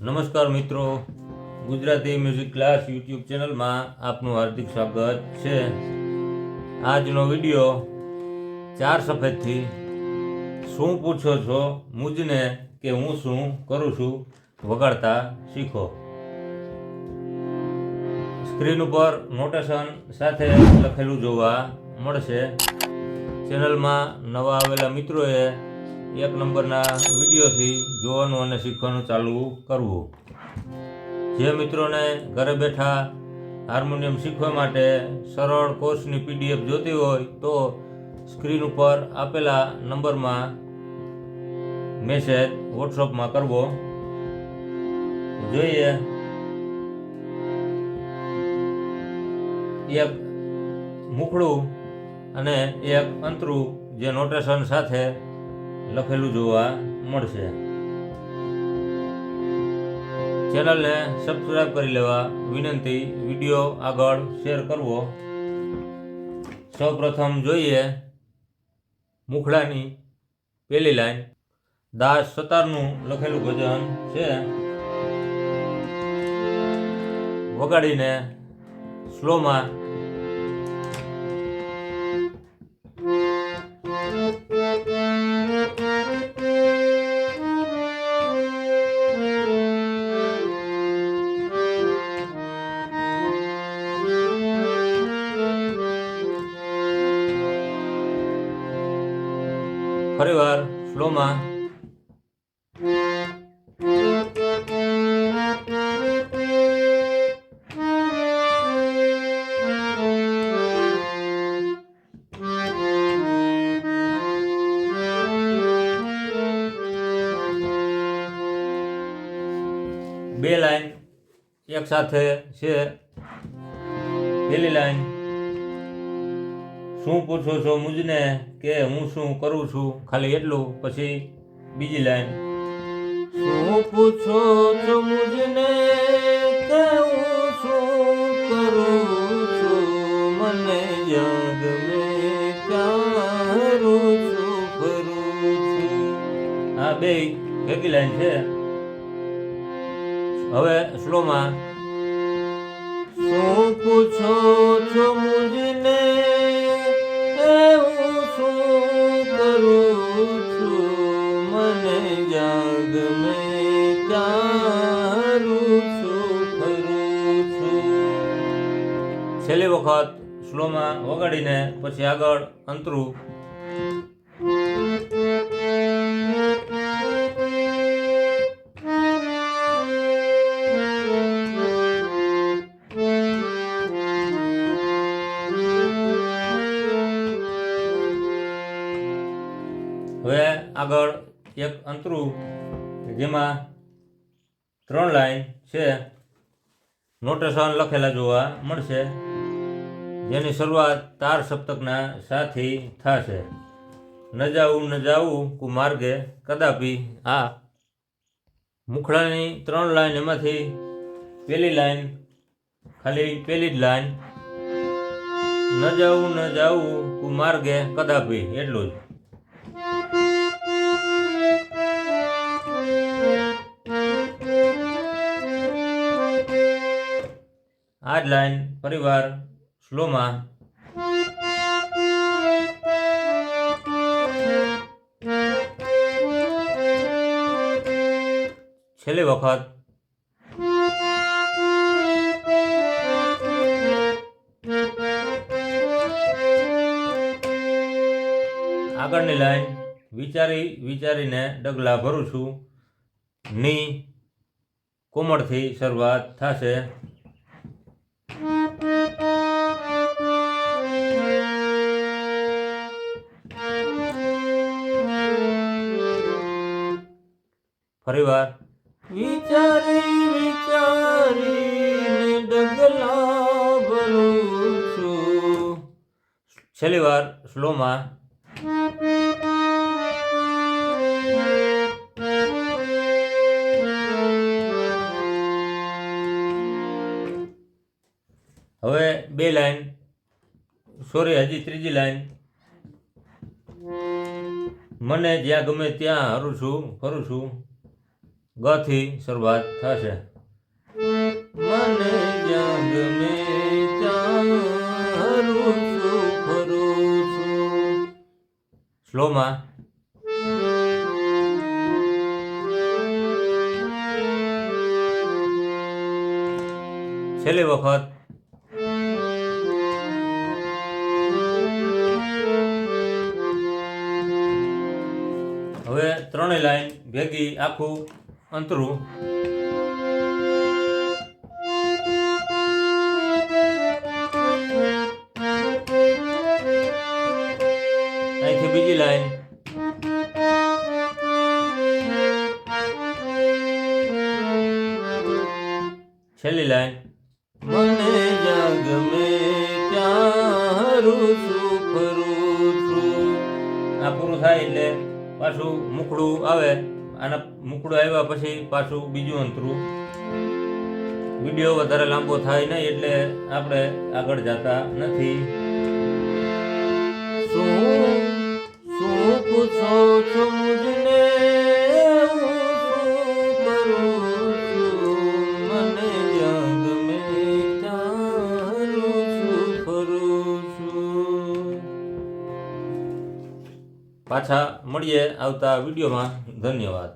નમસ્કાર મિત્રો, Gujarati music class YouTube ચેનલમાં આપનું હાર્દિક સ્વાગત છે. આજનો વિડીયો 4 સફેદથી શું પૂછો છો મુજને કે હું શું કરું છું વગાડતા શીખો. સ્ક્રીન ઉપર નોટેશન સાથે લખેલું જોવા મળશે. ચેનલમાં નવા આવેલા મિત્રોએ 1 નંબરના વિડીયોથી જોવાનું અને શીખવાનું ચાલુ કરવું. જે મિત્રોને ઘરે બેઠા હાર્મોનિયમ શીખવા માટે સરળ કોર્સની PDF જોતી હોય તો સ્ક્રીન ઉપર આપેલા નંબરમાં મેસેજ વોટ્સઅપમાં કરવો. જોઈએ એક મુખડું અને એક અંતરું જે નોટેશન સાથે લખેલું જોવા મળશે. ચેનલને સબસ્ક્રાઇબ કરી લેવા વિનંતી. વિડીયો આગળ શેર કરવો. સૌપ્રથમ જોઈએ મુખડાની પહેલી લાઈન. દાસ સતારનું લખેલું ભજન છે. વગાડીને સ્લોમાં ફરીવાર સ્લોમાં બે લાઈન એક સાથે છે. પહેલી લાઈન શું પૂછો છો મુજને કે હું શું કરું છું, ખાલી એટલું. પછી બીજી લાઈન શું પૂછો છો મુજને કે હું શું કરું છું, મને યાદ મેં ચારું છું ફરું છું. આ બે ભેગી લાઈન છે. હવે સ્લોમાં શું પૂછો છો મુજને કે હું શું કરું છું, મને જાગ મેં ચારું છું ફરું છું. છેલ્લી વખત સ્લોમાં વગાડીને પછી આગળ અંતરું. હવે આગળ એક અંતરું જેમાં 3 લાઈન છે. નોટેશન લખેલા જોવા મળશે. જેની શરૂઆત તાર સપ્તકના સાથી થશે. ન જાવું કુ માર્ગે કદાપી. આ મુખડાની 3 લાઈન, એમાંથી પહેલી લાઈન ખાલી પહેલી જ લાઈન. ન જાવું કુ માર્ગે કદાપી એટલું જ. આ જ લાઈન ફરીવાર સ્લોમાં છેલ્લી વખત આગળની લાઈન વિચારીને ડગલા ભરું છું. ની કોમળથી શરૂઆત થશે. ફરીવાર વિચારીને ડગલા ભરું છું. છેલ્લી વાર સ્લોમાં હવે બે લાઈન, હજી ત્રીજી લાઈન. મને જ્યાં ગમે ત્યાં હરું છું ફરું છું. ગ થી શરૂઆત થશે. મને જગ મે ચારું છું ફરું છું. સ્લોમાં. છેલ્લી વખત. હવે ત્રણેય લાઈન ભેગી આખું અંતરું. અહીંથી બીજી લાઈન. છેલ્લી લાઈન. મને જગ મે ચારું છું ફરું છું. આ પૂરું થાય એટલે પાછું મુખડું આવે. આના મુખડું આવ્યા પછી પાછું બીજું અંતરું. વિડીયો વધારે લાંબો થાય નહીં એટલે આપણે આગળ જતા નથી. શું પૂછો છો મુજને, મને જગ મે ચારું છું ફરું છું. પાછા મળીએ આવતા વિડીયોમાં. ધન્યવાદ.